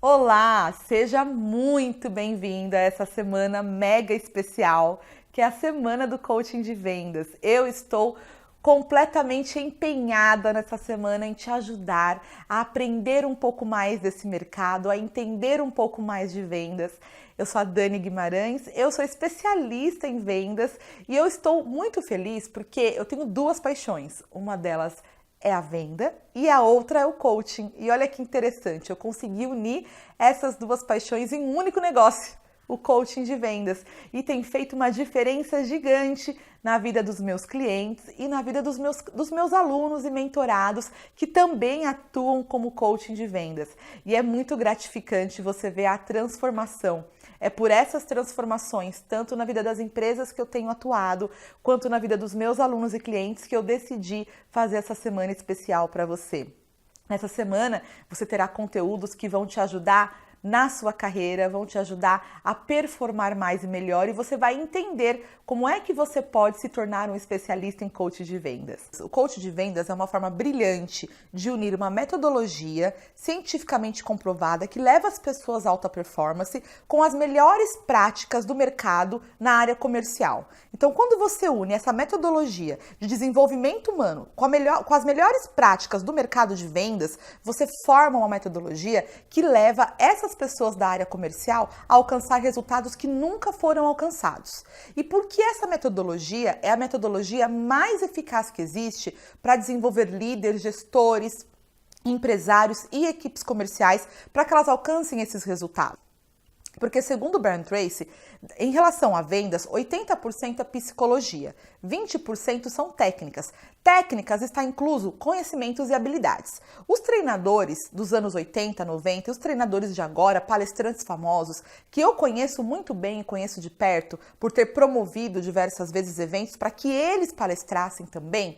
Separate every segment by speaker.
Speaker 1: Olá, seja muito bem-vindo a essa semana mega especial, que é a semana do coaching de vendas. Eu estou completamente empenhada nessa semana em te ajudar a aprender um pouco mais desse mercado, a entender um pouco mais de vendas. Eu sou a Dani Guimarães, eu sou especialista em vendas e eu estou muito feliz porque eu tenho duas paixões. Uma delas é a venda e a outra é o coaching. E olha que interessante, eu consegui unir essas duas paixões em um único negócio, o coaching de vendas. E tem feito uma diferença gigante na vida dos meus clientes e na vida dos meus alunos e mentorados que também atuam como coaching de vendas. E é muito gratificante você ver a transformação. É por essas transformações, tanto na vida das empresas que eu tenho atuado, quanto na vida dos meus alunos e clientes, que eu decidi fazer essa semana especial para você. Nessa semana, você terá conteúdos que vão te ajudar na sua carreira, vão te ajudar a performar mais e melhor, e você vai entender como é que você pode se tornar um especialista em coach de vendas. O coach de vendas é uma forma brilhante de unir uma metodologia cientificamente comprovada que leva as pessoas à alta performance com as melhores práticas do mercado na área comercial. Então, quando você une essa metodologia de desenvolvimento humano com as melhores práticas do mercado de vendas, você forma uma metodologia que leva essas pessoas da área comercial a alcançar resultados que nunca foram alcançados. E por que essa metodologia é a metodologia mais eficaz que existe para desenvolver líderes, gestores, empresários e equipes comerciais para que elas alcancem esses resultados? Porque, segundo o Brian Tracy, em relação a vendas, 80% é psicologia, 20% são técnicas. Técnicas está incluso conhecimentos e habilidades. Os treinadores dos anos 80, 90 e os treinadores de agora, palestrantes famosos, que eu conheço muito bem e conheço de perto, por ter promovido diversas vezes eventos para que eles palestrassem também,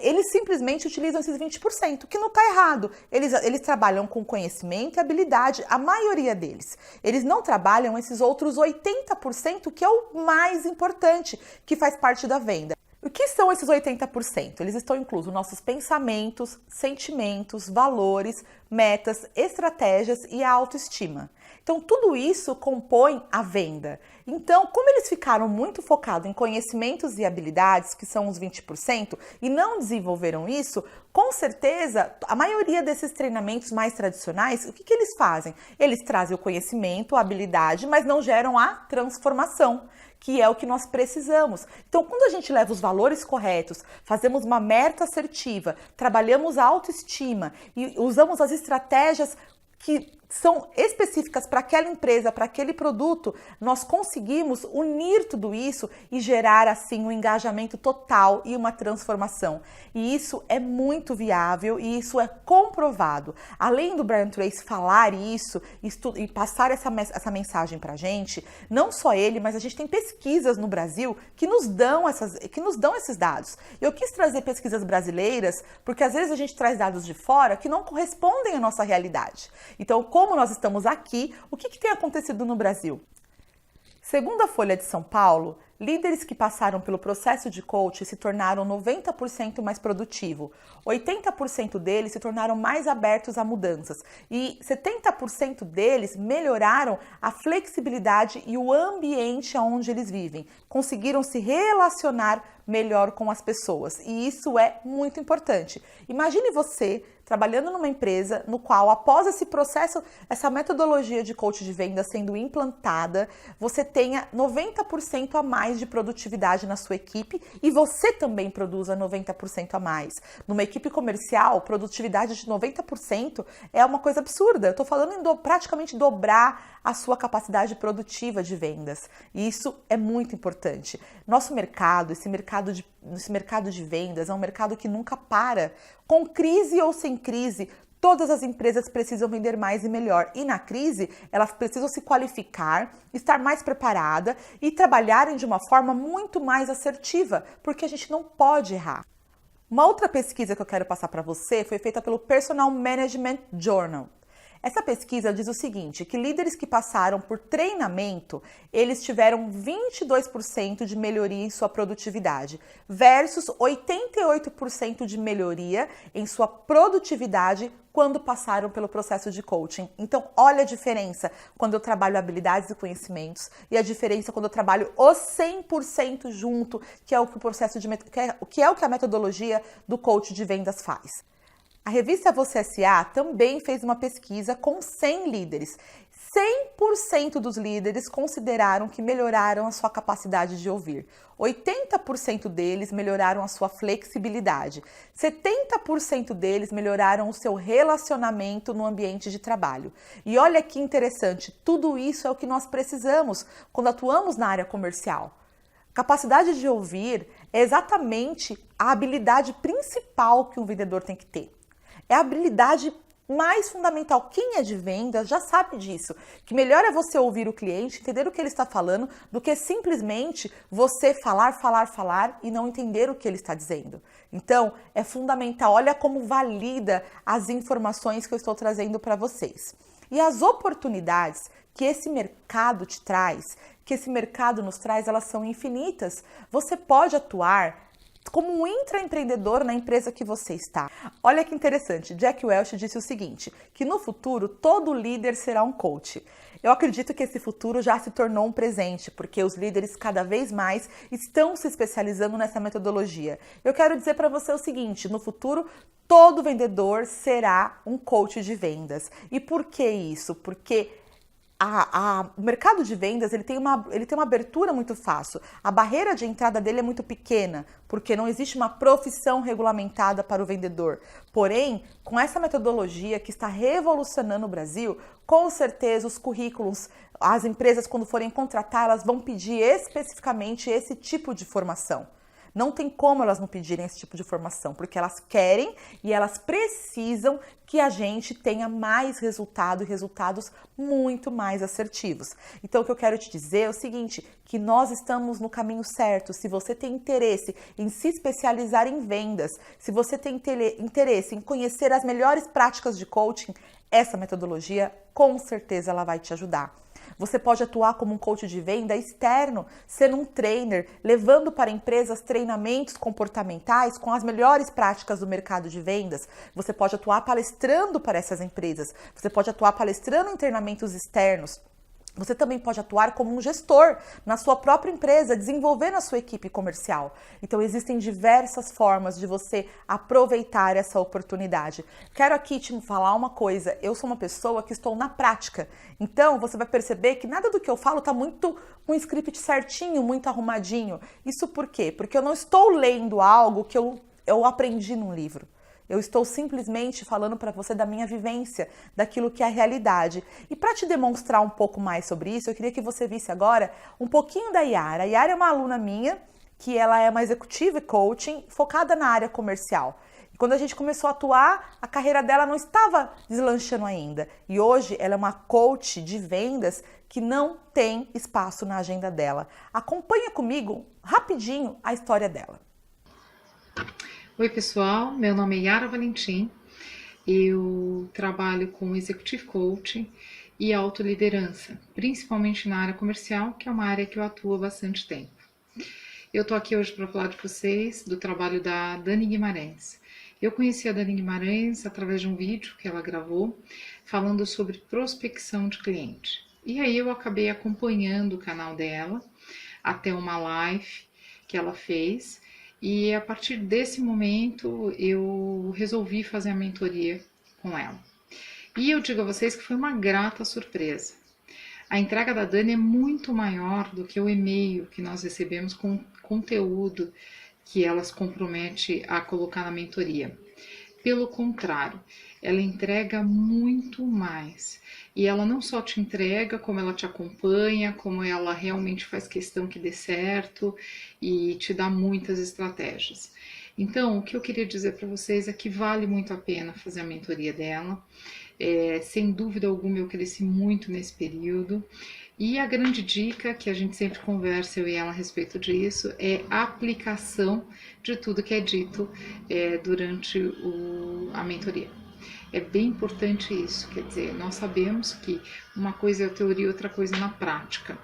Speaker 1: eles simplesmente utilizam esses 20%, que não está errado. Eles trabalham com conhecimento e habilidade, a maioria deles. Eles não trabalham esses outros 80%, que é o mais importante, que faz parte da venda. O que são esses 80%? Eles estão inclusos nossos pensamentos, sentimentos, valores, metas, estratégias e a autoestima. Então, tudo isso compõe a venda. Então, como eles ficaram muito focados em conhecimentos e habilidades, que são os 20%, e não desenvolveram isso, com certeza, a maioria desses treinamentos mais tradicionais, o que eles fazem? Eles trazem o conhecimento, a habilidade, mas não geram a transformação, que é o que nós precisamos. Então, quando a gente leva os valores corretos, fazemos uma meta assertiva, trabalhamos a autoestima e usamos as estratégias que são específicas para aquela empresa, para aquele produto, nós conseguimos unir tudo isso e gerar assim um engajamento total e uma transformação. E isso é muito viável e isso é comprovado. Além do Brian Tracy falar isso e passar essa mensagem para a gente, não só ele, mas a gente tem pesquisas no Brasil que nos dão esses dados. Eu quis trazer pesquisas brasileiras porque às vezes a gente traz dados de fora que não correspondem à nossa realidade. Então, como nós estamos aqui, o que tem acontecido no Brasil? Segundo a Folha de São Paulo, líderes que passaram pelo processo de coaching se tornaram 90% mais produtivo, 80% deles se tornaram mais abertos a mudanças e 70% deles melhoraram a flexibilidade e o ambiente onde eles vivem, conseguiram se relacionar melhor com as pessoas e isso é muito importante. Imagine você trabalhando numa empresa no qual, após esse processo, essa metodologia de coach de venda sendo implantada, você tenha 90% a mais de produtividade na sua equipe e você também produza 90% a mais. Numa equipe comercial, produtividade de 90% é uma coisa absurda. Eu estou falando em praticamente dobrar a sua capacidade produtiva de vendas. E isso é muito importante. Nosso mercado, esse mercado de vendas, é um mercado que nunca para. Com crise ou sem crise, todas as empresas precisam vender mais e melhor. E na crise, elas precisam se qualificar, estar mais preparada e trabalharem de uma forma muito mais assertiva, porque a gente não pode errar. Uma outra pesquisa que eu quero passar para você foi feita pelo Personal Management Journal. Essa pesquisa diz o seguinte, que líderes que passaram por treinamento, eles tiveram 22% de melhoria em sua produtividade, versus 88% de melhoria em sua produtividade quando passaram pelo processo de coaching. Então, olha a diferença quando eu trabalho habilidades e conhecimentos e a diferença quando eu trabalho os 100% junto, que é o que o processo de que é o que a metodologia do coach de vendas faz. A revista Você S.A. também fez uma pesquisa com 100 líderes. 100% dos líderes consideraram que melhoraram a sua capacidade de ouvir. 80% deles melhoraram a sua flexibilidade. 70% deles melhoraram o seu relacionamento no ambiente de trabalho. E olha que interessante, tudo isso é o que nós precisamos quando atuamos na área comercial. Capacidade de ouvir é exatamente a habilidade principal que um vendedor tem que ter. É a habilidade mais fundamental. Quem é de vendas já sabe disso, que melhor é você ouvir o cliente, entender o que ele está falando, do que simplesmente você falar e não entender o que ele está dizendo. Então, é fundamental. Olha como valida as informações que eu estou trazendo para vocês. E as oportunidades que esse mercado te traz, que esse mercado nos traz, elas são infinitas. Você pode atuar como um intraempreendedor na empresa que você está. Olha que interessante, Jack Welch disse o seguinte, que no futuro todo líder será um coach. Eu acredito que esse futuro já se tornou um presente, porque os líderes cada vez mais estão se especializando nessa metodologia. Eu quero dizer para você o seguinte, no futuro todo vendedor será um coach de vendas. E por que isso? Porque o mercado de vendas ele tem uma abertura muito fácil. A barreira de entrada dele é muito pequena, porque não existe uma profissão regulamentada para o vendedor. Porém, com essa metodologia que está revolucionando o Brasil, com certeza os currículos, as empresas quando forem contratar, elas vão pedir especificamente esse tipo de formação. Não tem como elas não pedirem esse tipo de formação, porque elas querem e elas precisam que a gente tenha mais resultado e resultados muito mais assertivos. Então, o que eu quero te dizer é o seguinte, que nós estamos no caminho certo. Se você tem interesse em se especializar em vendas, se você tem interesse em conhecer as melhores práticas de coaching, essa metodologia, com certeza, ela vai te ajudar. Você pode atuar como um coach de venda externo, sendo um trainer, levando para empresas treinamentos comportamentais com as melhores práticas do mercado de vendas. Você pode atuar palestrando para essas empresas. Você pode atuar palestrando em treinamentos externos. Você também pode atuar como um gestor na sua própria empresa, desenvolvendo a sua equipe comercial. Então, existem diversas formas de você aproveitar essa oportunidade. Quero aqui te falar uma coisa, eu sou uma pessoa que estou na prática. Então, você vai perceber que nada do que eu falo está muito um script certinho, muito arrumadinho. Isso por quê? Porque eu não estou lendo algo que eu aprendi num livro. Eu estou simplesmente falando para você da minha vivência, daquilo que é a realidade. E para te demonstrar um pouco mais sobre isso, eu queria que você visse agora um pouquinho da Yara. A Yara é uma aluna minha, que ela é uma executive coaching focada na área comercial. E quando a gente começou a atuar, a carreira dela não estava deslanchando ainda. E hoje ela é uma coach de vendas que não tem espaço na agenda dela. Acompanha comigo rapidinho a história dela.
Speaker 2: Oi pessoal, meu nome é Yara Valentim, eu trabalho com Executive Coaching e autoliderança, principalmente na área comercial, que é uma área que eu atuo há bastante tempo. Eu tô aqui hoje para falar de vocês do trabalho da Dani Guimarães. Eu conheci a Dani Guimarães através de um vídeo que ela gravou falando sobre prospecção de cliente. E aí eu acabei acompanhando o canal dela até uma live que ela fez. E a partir desse momento eu resolvi fazer a mentoria com ela. E eu digo a vocês que foi uma grata surpresa. A entrega da Dani é muito maior do que o e-mail que nós recebemos com conteúdo que ela se compromete a colocar na mentoria. Pelo contrário, ela entrega muito mais. E ela não só te entrega, como ela te acompanha, como ela realmente faz questão que dê certo e te dá muitas estratégias. Então, o que eu queria dizer para vocês é que vale muito a pena fazer a mentoria dela. Sem dúvida alguma, eu cresci muito nesse período. E a grande dica, que a gente sempre conversa, eu e ela, a respeito disso, é a aplicação de tudo que é dito durante a mentoria. É bem importante isso, quer dizer, nós sabemos que uma coisa é a teoria, outra coisa é na prática,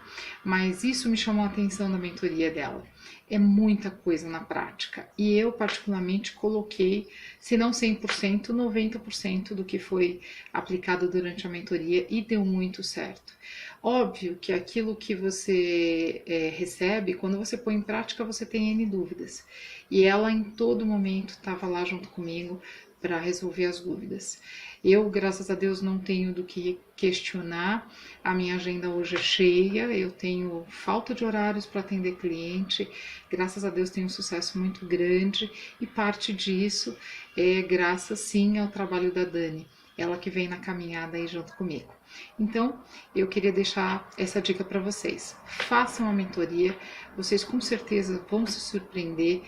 Speaker 2: mas isso me chamou a atenção na mentoria dela. É muita coisa na prática e eu particularmente coloquei, se não 100%, 90% do que foi aplicado durante a mentoria e deu muito certo. Óbvio que aquilo que você recebe, quando você põe em prática, você tem N dúvidas. E ela em todo momento estava lá junto comigo para resolver as dúvidas. Eu, graças a Deus, não tenho do que questionar. A minha agenda hoje é cheia, eu tenho falta de horários para atender cliente. Graças a Deus tenho um sucesso muito grande e parte disso é graças sim ao trabalho da Dani, ela que vem na caminhada aí junto comigo. Então, eu queria deixar essa dica para vocês. Façam a mentoria, vocês com certeza vão se surpreender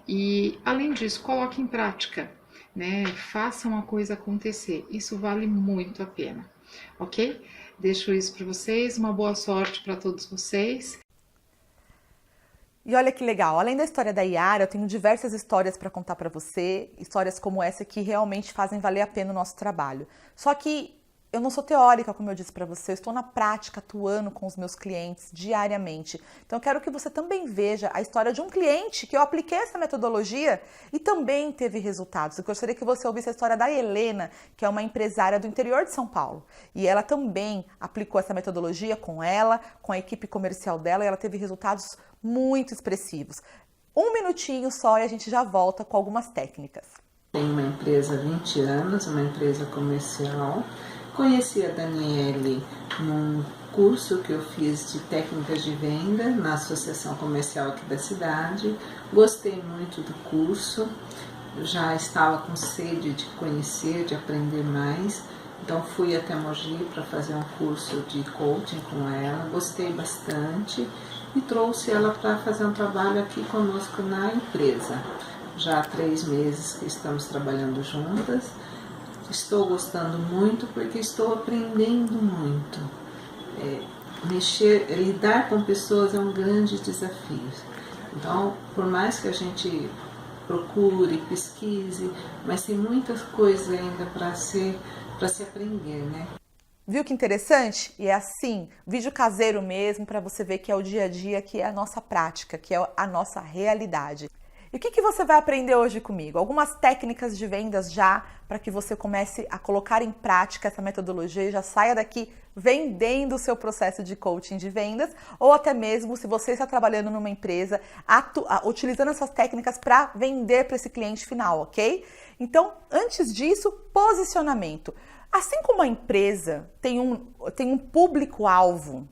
Speaker 2: e, além disso, coloquem em prática, né? Façam a coisa acontecer. Isso vale muito a pena, ok? Deixo isso para vocês, uma boa sorte para todos vocês.
Speaker 1: E olha que legal, além da história da Yara, eu tenho diversas histórias para contar para você, histórias como essa que realmente fazem valer a pena o nosso trabalho. Só que eu não sou teórica, como eu disse para você, eu estou na prática, atuando com os meus clientes diariamente. Então eu quero que você também veja a história de um cliente que eu apliquei essa metodologia e também teve resultados. Eu gostaria que você ouvisse a história da Helena, que é uma empresária do interior de São Paulo. E ela também aplicou essa metodologia com ela, com a equipe comercial dela, e ela teve resultados muito expressivos. Um minutinho só e a gente já volta com algumas técnicas.
Speaker 3: Tenho uma empresa há 20 anos, uma empresa comercial. Conheci a Daniele num curso que eu fiz de técnicas de venda na Associação Comercial aqui da cidade. Gostei muito do curso, já estava com sede de conhecer, de aprender mais. Então fui até Mogi para fazer um curso de coaching com ela, gostei bastante e trouxe ela para fazer um trabalho aqui conosco na empresa. Já há 3 meses que estamos trabalhando juntas. Estou gostando muito porque estou aprendendo muito. Lidar com pessoas é um grande desafio. Então, por mais que a gente procure, pesquise, mas tem muitas coisas ainda para se aprender, né?
Speaker 1: Viu que interessante? E é assim, vídeo caseiro mesmo, para você ver que é o dia a dia, que é a nossa prática, que é a nossa realidade. E o que você vai aprender hoje comigo? Algumas técnicas de vendas já, para que você comece a colocar em prática essa metodologia e já saia daqui vendendo o seu processo de coaching de vendas, ou até mesmo se você está trabalhando numa empresa, utilizando essas técnicas para vender para esse cliente final, ok? Então, antes disso, posicionamento. Assim como a empresa tem um público-alvo,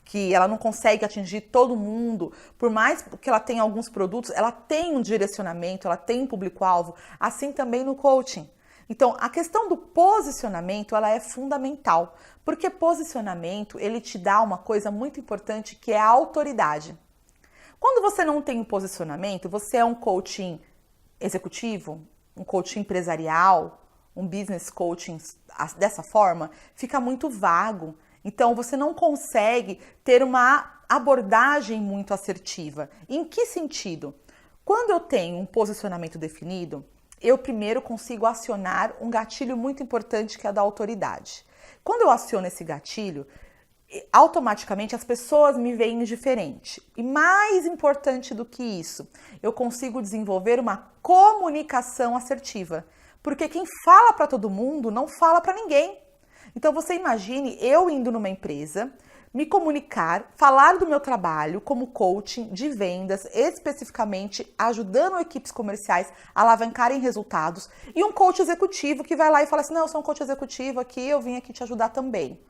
Speaker 1: que ela não consegue atingir todo mundo, por mais que ela tenha alguns produtos, ela tem um direcionamento, ela tem um público-alvo, assim também no coaching. Então, a questão do posicionamento, ela é fundamental, porque posicionamento, ele te dá uma coisa muito importante, que é a autoridade. Quando você não tem um posicionamento, você é um coaching executivo, um coaching empresarial, um business coaching dessa forma, fica muito vago. Então, você não consegue ter uma abordagem muito assertiva. Em que sentido? Quando eu tenho um posicionamento definido, eu primeiro consigo acionar um gatilho muito importante, que é da autoridade. Quando eu aciono esse gatilho, automaticamente as pessoas me veem diferente. E mais importante do que isso, eu consigo desenvolver uma comunicação assertiva. Porque quem fala para todo mundo não fala para ninguém. Então você imagine eu indo numa empresa, me comunicar, falar do meu trabalho como coaching de vendas, especificamente ajudando equipes comerciais a alavancarem resultados, e um coach executivo que vai lá e fala assim, não, eu sou um coach executivo aqui, eu vim aqui te ajudar também.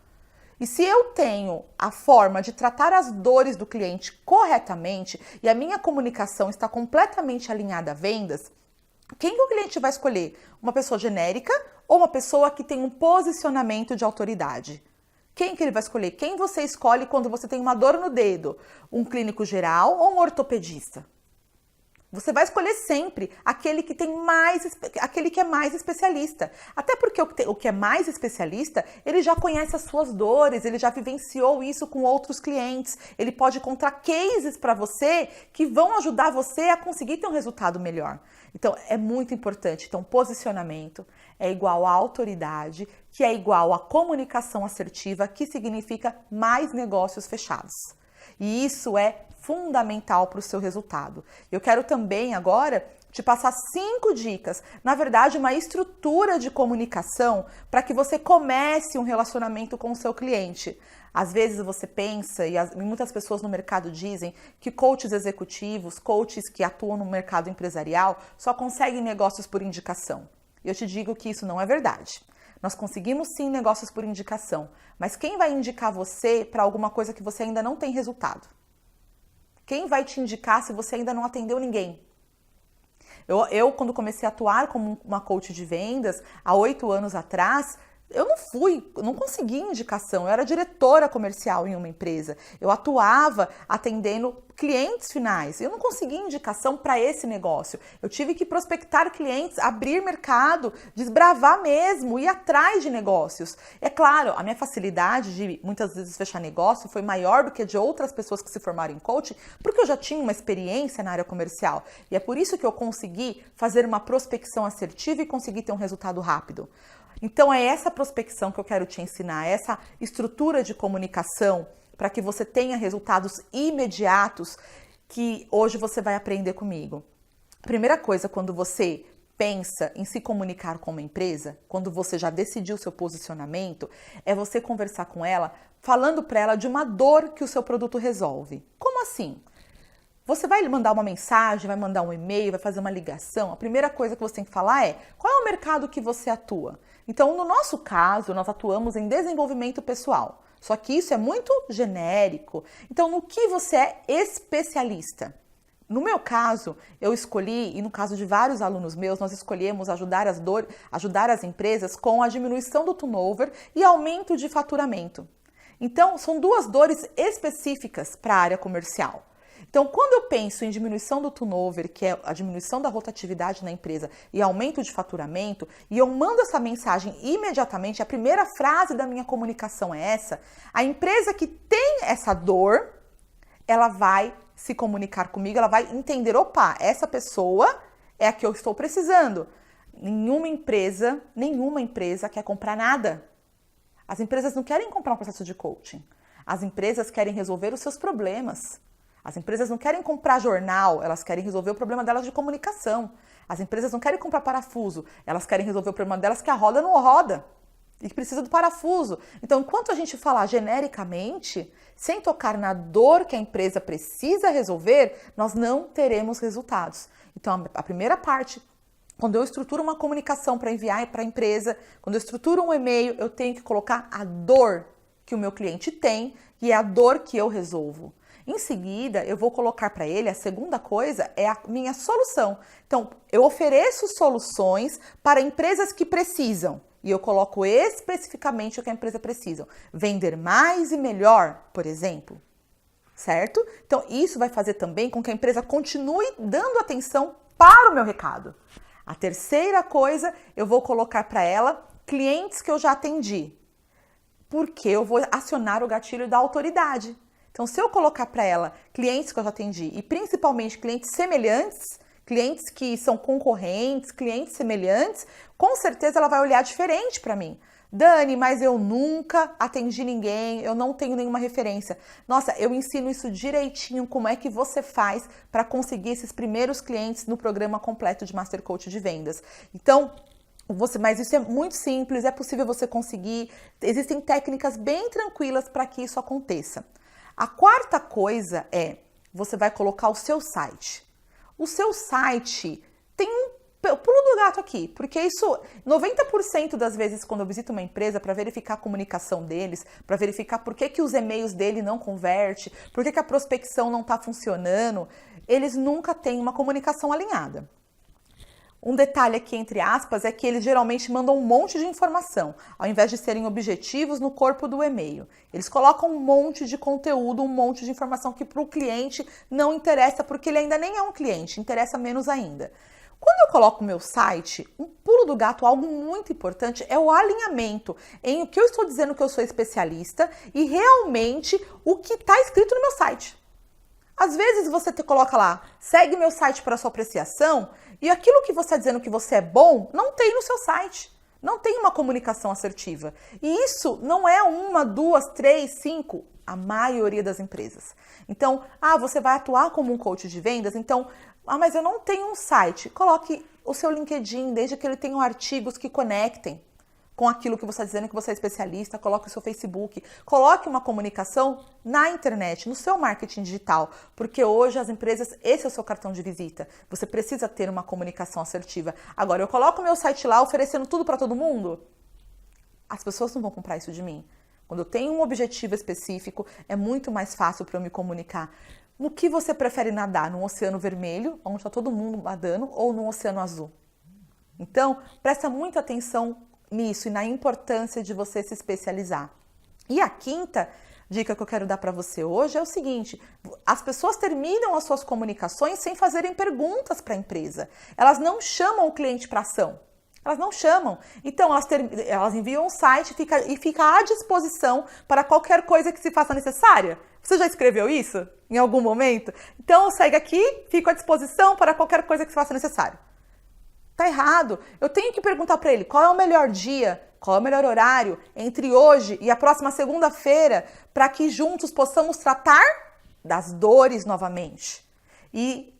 Speaker 1: E se eu tenho a forma de tratar as dores do cliente corretamente e a minha comunicação está completamente alinhada a vendas, quem que o cliente vai escolher? Uma pessoa genérica ou uma pessoa que tem um posicionamento de autoridade? Quem que ele vai escolher? Quem você escolhe quando você tem uma dor no dedo? Um clínico geral ou um ortopedista? Você vai escolher sempre aquele que é mais especialista. Até porque o que é mais especialista, ele já conhece as suas dores, ele já vivenciou isso com outros clientes. Ele pode contar cases para você que vão ajudar você a conseguir ter um resultado melhor. Então, é muito importante. Então, posicionamento é igual a autoridade, que é igual a comunicação assertiva, que significa mais negócios fechados. E isso é fundamental para o seu resultado. Eu quero também agora te passar 5 dicas, na verdade uma estrutura de comunicação para que você comece um relacionamento com o seu cliente. Às vezes você pensa, e muitas pessoas no mercado dizem que coaches executivos, coaches que atuam no mercado empresarial, só conseguem negócios por indicação. Eu te digo que isso não é verdade. Nós conseguimos sim negócios por indicação, mas quem vai indicar você para alguma coisa que você ainda não tem resultado? Quem vai te indicar se você ainda não atendeu ninguém? Eu quando comecei a atuar como uma coach de vendas, há 8 anos atrás, eu não consegui indicação, eu era diretora comercial em uma empresa, eu atuava atendendo clientes finais, eu não consegui indicação para esse negócio, eu tive que prospectar clientes, abrir mercado, desbravar mesmo, ir atrás de negócios. É claro, a minha facilidade de muitas vezes fechar negócio foi maior do que de outras pessoas que se formaram em coaching, porque eu já tinha uma experiência na área comercial, e é por isso que eu consegui fazer uma prospecção assertiva e consegui ter um resultado rápido. Então é essa prospecção que eu quero te ensinar, essa estrutura de comunicação para que você tenha resultados imediatos que hoje você vai aprender comigo. Primeira coisa, quando você pensa em se comunicar com uma empresa, quando você já decidiu o seu posicionamento, é você conversar com ela, falando para ela de uma dor que o seu produto resolve. Como assim? Você vai mandar uma mensagem, vai mandar um e-mail, vai fazer uma ligação. A primeira coisa que você tem que falar é: qual é o mercado que você atua? Então, no nosso caso, nós atuamos em desenvolvimento pessoal. Só que isso é muito genérico. Então, no que você é especialista? No meu caso, eu escolhi, e no caso de vários alunos meus, nós escolhemos ajudar as empresas com a diminuição do turnover e aumento de faturamento. Então, são 2 dores específicas para a área comercial. Então, quando eu penso em diminuição do turnover, que é a diminuição da rotatividade na empresa e aumento de faturamento, e eu mando essa mensagem imediatamente, a primeira frase da minha comunicação é essa: a empresa que tem essa dor, ela vai se comunicar comigo, ela vai entender, opa, essa pessoa é a que eu estou precisando. Nenhuma empresa quer comprar nada. As empresas não querem comprar um processo de coaching. As empresas querem resolver os seus problemas. As empresas não querem comprar jornal, elas querem resolver o problema delas de comunicação. As empresas não querem comprar parafuso, elas querem resolver o problema delas que a roda não roda e que precisa do parafuso. Então, enquanto a gente falar genericamente, sem tocar na dor que a empresa precisa resolver, nós não teremos resultados. Então, a primeira parte, quando eu estruturo uma comunicação para enviar para a empresa, quando eu estruturo um e-mail, eu tenho que colocar a dor que o meu cliente tem e é a dor que eu resolvo. Em seguida, eu vou colocar para ele, a segunda coisa é a minha solução. Então, eu ofereço soluções para empresas que precisam e eu coloco especificamente o que a empresa precisa. Vender mais e melhor, por exemplo, certo? Então, isso vai fazer também com que a empresa continue dando atenção para o meu recado. A terceira coisa, eu vou colocar para ela clientes que eu já atendi, porque eu vou acionar o gatilho da autoridade. Então, se eu colocar para ela clientes que eu já atendi e principalmente clientes semelhantes, clientes que são concorrentes, clientes semelhantes, com certeza ela vai olhar diferente para mim. Dani, mas eu nunca atendi ninguém, eu não tenho nenhuma referência. Nossa, eu ensino isso direitinho, como é que você faz para conseguir esses primeiros clientes no programa completo de Master Coach de Vendas. Então, mas isso é muito simples, é possível você conseguir, existem técnicas bem tranquilas para que isso aconteça. A quarta coisa é, você vai colocar o seu site. O seu site tem um pulo do gato aqui, porque isso, 90% das vezes quando eu visito uma empresa para verificar a comunicação deles, para verificar por que os e-mails dele não convertem, por que a prospecção não está funcionando, eles nunca têm uma comunicação alinhada. Um detalhe aqui, entre aspas, é que eles geralmente mandam um monte de informação, ao invés de serem objetivos no corpo do e-mail. Eles colocam um monte de conteúdo, um monte de informação que para o cliente não interessa, porque ele ainda nem é um cliente, interessa menos ainda. Quando eu coloco o meu site, um pulo do gato, algo muito importante, é o alinhamento em o que eu estou dizendo que eu sou especialista e realmente o que está escrito no meu site. Às vezes você coloca lá, segue meu site para sua apreciação, e aquilo que você está dizendo que você é bom, não tem no seu site. Não tem uma comunicação assertiva. E isso não é uma, duas, três, cinco, a maioria das empresas. Então, você vai atuar como um coach de vendas, então, mas eu não tenho um site. Coloque o seu LinkedIn, desde que ele tenha artigos que conectem com aquilo que você está dizendo que você é especialista, coloque o seu Facebook, coloque uma comunicação na internet, no seu marketing digital, porque hoje as empresas, esse é o seu cartão de visita, você precisa ter uma comunicação assertiva. Agora, eu coloco o meu site lá oferecendo tudo para todo mundo, as pessoas não vão comprar isso de mim. Quando eu tenho um objetivo específico, é muito mais fácil para eu me comunicar. No que você prefere nadar? Num oceano vermelho, onde está todo mundo nadando, ou num oceano azul? Então, presta muita atenção nisso e na importância de você se especializar. E a quinta dica que eu quero dar para você hoje é o seguinte: as pessoas terminam as suas comunicações sem fazerem perguntas para a empresa. Elas não chamam o cliente para ação. Elas não chamam. Então, elas enviam um site e fica à disposição para qualquer coisa que se faça necessária. Você já escreveu isso em algum momento? Então, segue aqui, fico à disposição para qualquer coisa que se faça necessário. Tá errado. Eu tenho que perguntar para ele qual é o melhor dia, qual é o melhor horário entre hoje e a próxima segunda-feira para que juntos possamos tratar das dores novamente. E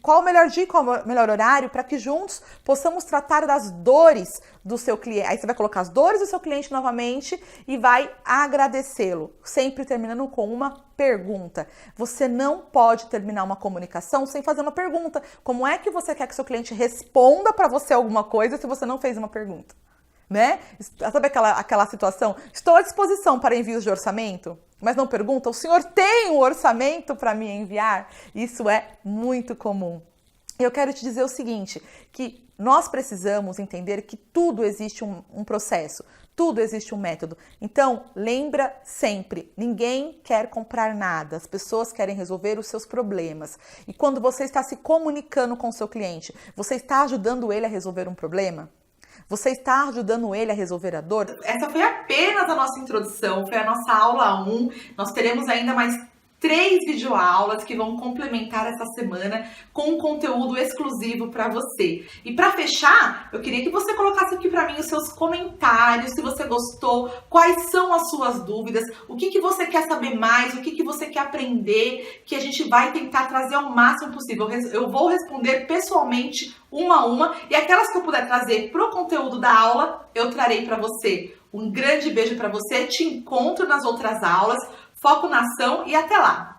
Speaker 1: qual o melhor dia, qual o melhor horário para que juntos possamos tratar das dores do seu cliente. Aí você vai colocar as dores do seu cliente novamente e vai agradecê-lo, sempre terminando com uma pergunta. Você não pode terminar uma comunicação sem fazer uma pergunta. Como é que você quer que seu cliente responda para você alguma coisa se você não fez uma pergunta? Né? Sabe aquela situação? Estou à disposição para envios de orçamento, mas não pergunta, o senhor tem um orçamento para me enviar? Isso é muito comum. Eu quero te dizer o seguinte, que nós precisamos entender que tudo existe um processo, tudo existe um método. Então, lembra sempre, ninguém quer comprar nada, as pessoas querem resolver os seus problemas. E quando você está se comunicando com o seu cliente, você está ajudando ele a resolver um problema? Você está ajudando ele a resolver a dor? Essa foi apenas a nossa introdução, foi a nossa aula 1. Nós teremos ainda mais 3 videoaulas que vão complementar essa semana com um conteúdo exclusivo para você. E para fechar, eu queria que você colocasse aqui para mim os seus comentários, se você gostou, quais são as suas dúvidas, o que você quer saber mais, o que você quer aprender, que a gente vai tentar trazer ao máximo possível. Eu vou responder pessoalmente uma a uma, e aquelas que eu puder trazer para o conteúdo da aula, eu trarei para você. Um grande beijo para você, te encontro nas outras aulas. Foco na ação e até lá!